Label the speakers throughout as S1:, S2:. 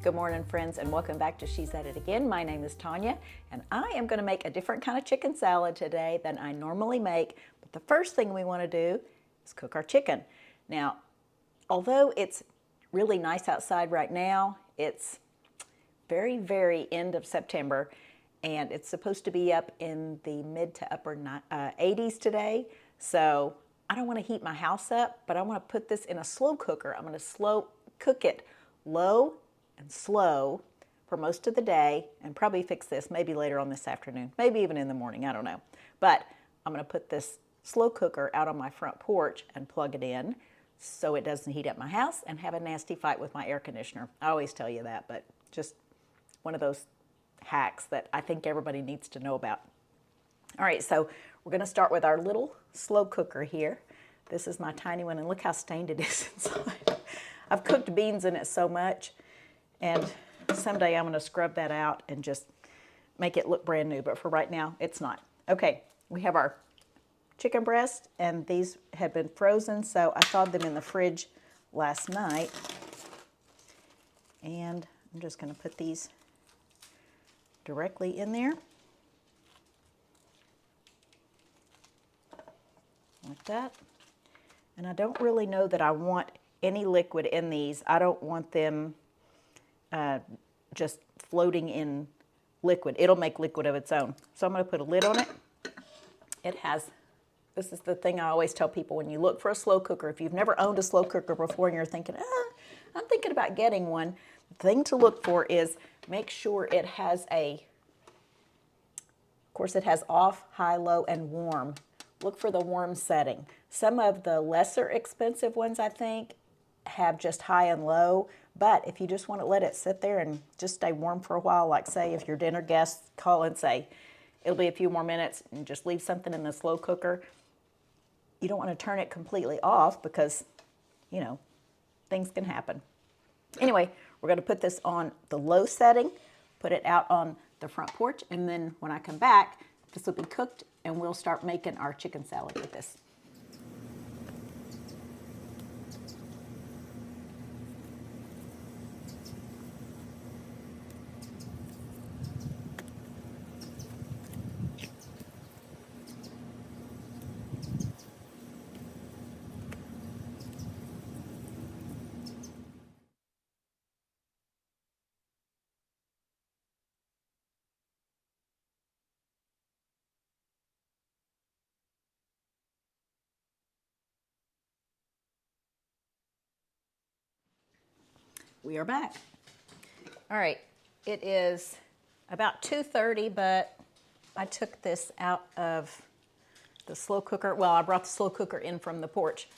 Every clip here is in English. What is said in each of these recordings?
S1: Good morning, friends, and welcome back to She's At It Again. My name is Tanya, and I am going to make a different kind of chicken salad today than I normally make. But the first thing we want to do is cook our chicken. Now, although it's really nice outside right now, it's very end of September, and it's supposed to be up in the mid to upper 80s today. So I don't want to heat my house up, but I want to put this in a slow cooker. I'm going to slow cook it low and slow for most of the day, and probably fix this maybe later on this afternoon, maybe even in the morning, I don't know. But I'm going to put this slow cooker out on my front porch and plug it in so it doesn't heat up my house and have a nasty fight with my air conditioner. I always tell you that, but just one of those hacks that I think everybody needs to know about. All right, so we're going to start with our little slow cooker here. This is my tiny one, and look how stained it is inside. I've cooked beans in it so much, and someday I'm going to scrub that out and just make it look brand new, but for right now, it's not. Okay, we have our chicken breast, and these had been frozen, so I thawed them in the fridge last night. And I'm just going to put these directly in there, like that. And I don't really know that I want any liquid in these. I don't want them just floating in liquid. It'll make liquid of its own. So I'm going to put a lid on it. It has, this is the thing I always tell people when you look for a slow cooker. If you've never owned a slow cooker before and you're thinking, I'm thinking about getting one, the thing to look for is make sure it has of course it has off, high, low, and warm. Look for the warm setting. Some of the lesser expensive ones, I think, have just high and low, but if you just want to let it sit there and just stay warm for a while, like say if your dinner guests call and say it'll be a few more minutes, and just leave something in the slow cooker, you don't want to turn it completely off because, you know, things can happen. Anyway, we're going to put this on the low setting, put it out on the front porch, and then when I come back, this will be cooked and we'll start making our chicken salad with this. We are back. All right, it is about 2:30, but I took this out of the slow cooker. Well, I brought the slow cooker in from the porch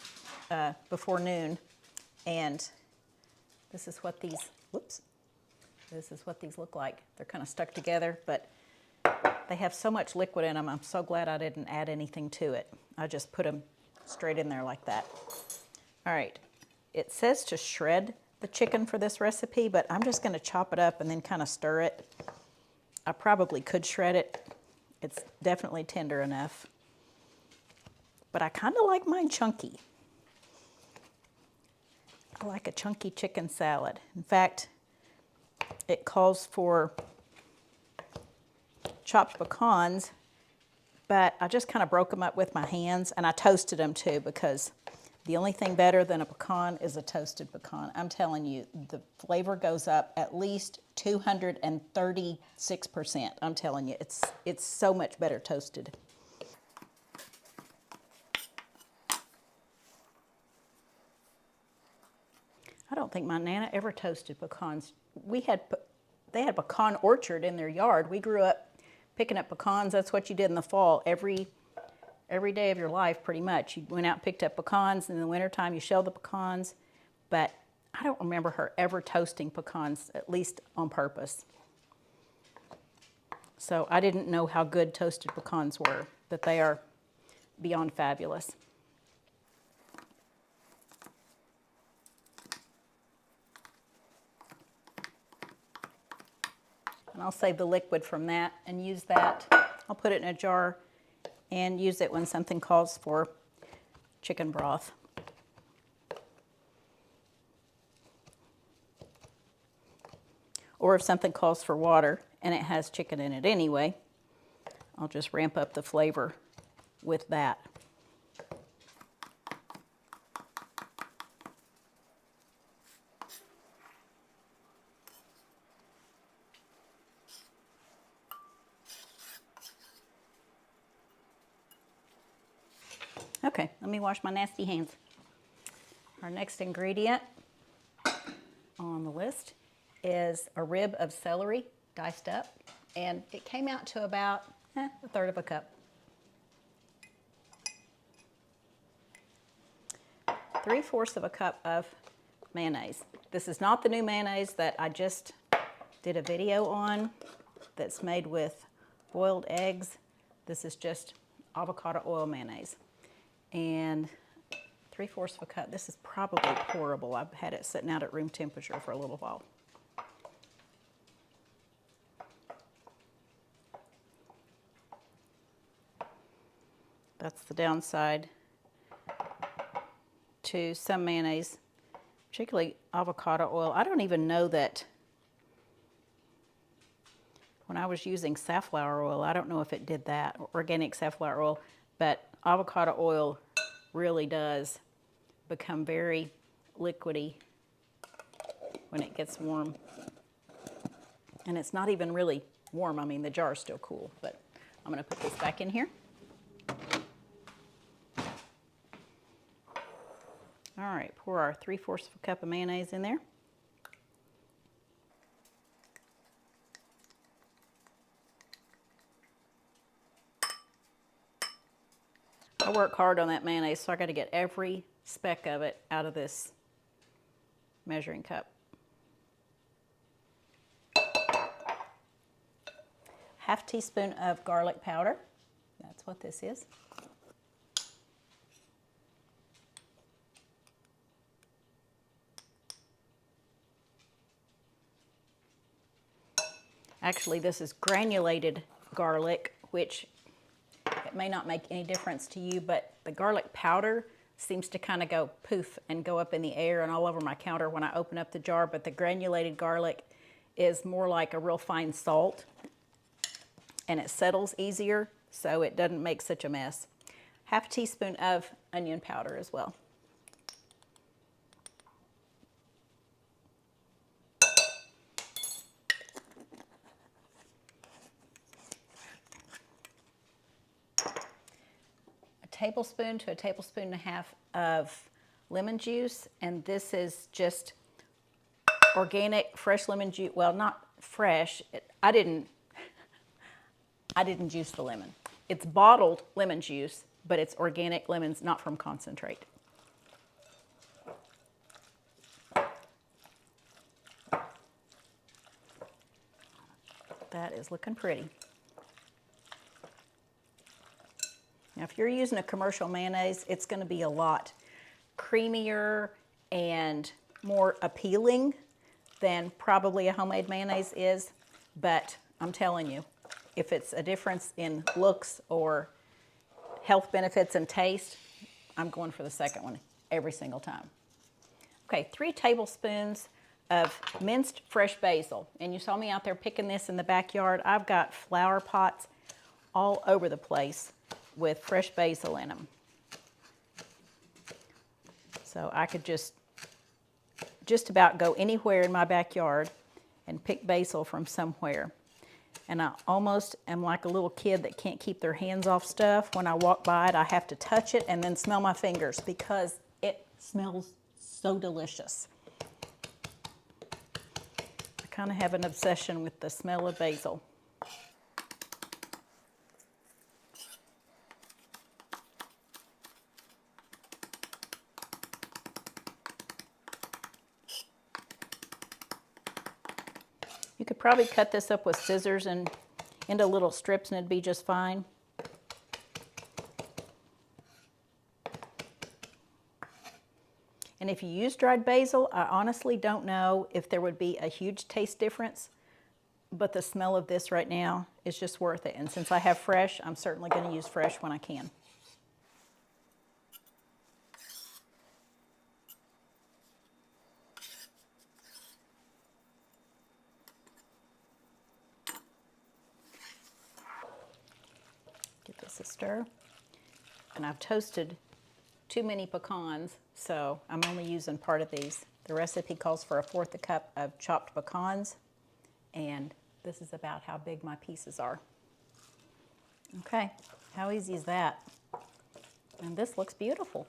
S1: before noon, and this is what these, this is what these look like. They're kind of stuck together, but they have so much liquid in them. I'm so glad I didn't add anything to it. I just put them straight in there like that. All right, it says to shred the chicken for this recipe, but I'm just going to chop it up and then kind of stir it. I probably could shred it. It's definitely tender enough, but I kind of like mine chunky. I like a chunky chicken salad. In fact, it calls for chopped pecans, but I just kind of broke them up with my hands, and I toasted them too, because the only thing better than a pecan is a toasted pecan. I'm telling you, the flavor goes up at least 236%. I'm telling you, it's so much better toasted. I don't think my Nana ever toasted pecans. They had a pecan orchard in their yard. We grew up picking up pecans. That's what you did in the fall. Every day of your life, pretty much. You went out and picked up pecans, and in the wintertime you shelled the pecans, but I don't remember her ever toasting pecans, at least on purpose. So I didn't know how good toasted pecans were, but they are beyond fabulous. And I'll save the liquid from that and use that. I'll put it in a jar and use it when something calls for chicken broth.
S2: or if something calls for water and it has chicken in it anyway, I'll just ramp up the flavor with that. Okay, let me wash my nasty hands. Our next ingredient on the list is a rib of celery diced up, and it came out to about a third of a cup. 3/4 of a cup of mayonnaise. This is not the new mayonnaise that I just did a video on that's made with boiled eggs. This is just avocado oil mayonnaise. And 3/4 of a cup. This is probably pourable. I've had it sitting out at room temperature for a little while. That's the downside to some mayonnaise, particularly avocado oil. I don't even know that when I was using safflower oil, I don't know if it did that, organic safflower oil, but avocado oil really does become very liquidy when it gets warm. And it's not even really warm. I mean, the jar is still cool, but I'm going to put this back in here. All right, pour our 3/4 of a cup of mayonnaise in there. I work hard on that mayonnaise, so I got to get every speck of it out of this measuring cup. Half teaspoon of garlic powder. That's what this is. Actually, this is granulated garlic, which it may not make any difference to you, but the garlic powder seems to kind of go poof and go up in the air and all over my counter when I open up the jar, but the granulated garlic is more like a real fine salt, and it settles easier, so it doesn't make such a mess. Half a teaspoon of onion powder as well. Tablespoon to a tablespoon and a half of lemon juice, and this is just organic fresh lemon juice. Well, not fresh. I didn't juice the lemon. It's bottled lemon juice, but it's organic lemons, not from concentrate. That is looking pretty. Now, if you're using a commercial mayonnaise, it's going to be a lot creamier and more appealing than probably a homemade mayonnaise is. But I'm telling you, if it's a difference in looks or health benefits and taste, I'm going for the second one every single time. Okay, 3 tablespoons of minced fresh basil. And you saw me out there picking this in the backyard. I've got flower pots all over the place with fresh basil in them. So I could just about go anywhere in my backyard and pick basil from somewhere. And I almost am like a little kid that can't keep their hands off stuff. When I walk by it, I have to touch it and then smell my fingers because it smells so delicious. I kind of have an obsession with the smell of basil. You could probably cut this up with scissors and into little strips and it'd be just fine. And if you use dried basil, I honestly don't know if there would be a huge taste difference, but the smell of this right now is just worth it. And since I have fresh, I'm certainly going to use fresh when I can. stir. And I've toasted too many pecans, so I'm only using part of these. The recipe calls for 1/4 cup of chopped pecans, and this is about how big my pieces are. Okay, how easy is that? And this looks beautiful.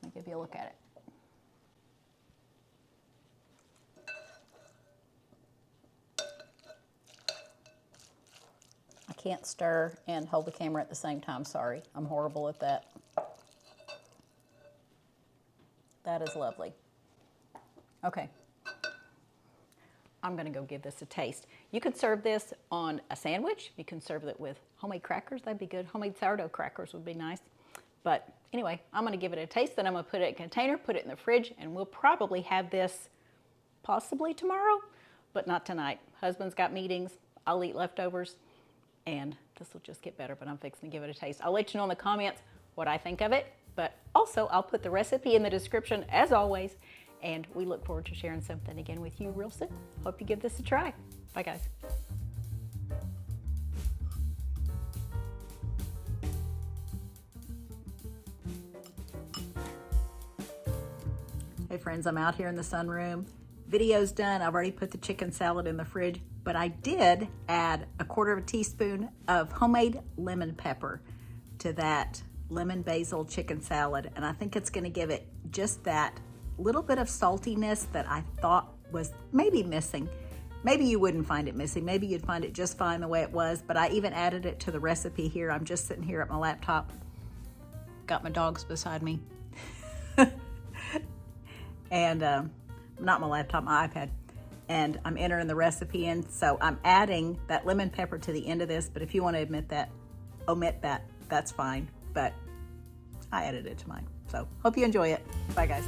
S2: Let me give you a look at it. I can't stir and hold the camera at the same time, sorry. I'm horrible at that. That is lovely. Okay. I'm gonna go give this a taste. You could serve this on a sandwich. You can serve it with homemade crackers, that'd be good. Homemade sourdough crackers would be nice. But anyway, I'm gonna give it a taste, then I'm gonna put it in a container, put it in the fridge, and we'll probably have this possibly tomorrow, but not tonight. Husband's got meetings, I'll eat leftovers, and this will just get better, but I'm fixing to give it a taste. I'll let you know in the comments what I think of it, but also I'll put the recipe in the description as always, and we look forward to sharing something again with you real soon. Hope you give this a try. Bye guys. Hey friends, I'm out here in the sunroom. Video's done. I've already put the chicken salad in the fridge, but I did add 1/4 teaspoon of homemade lemon pepper to that lemon basil chicken salad, and I think it's gonna give it just that little bit of saltiness that I thought was maybe missing. Maybe you wouldn't find it missing. Maybe you'd find it just fine the way it was, but I even added it to the recipe here. I'm just sitting here at my laptop. Got my dogs beside me. And not my laptop, my iPad. And I'm entering the recipe in, so I'm adding that lemon pepper to the end of this, but if you want to omit that, that's fine. But I added it to mine. So hope you enjoy it. Bye guys.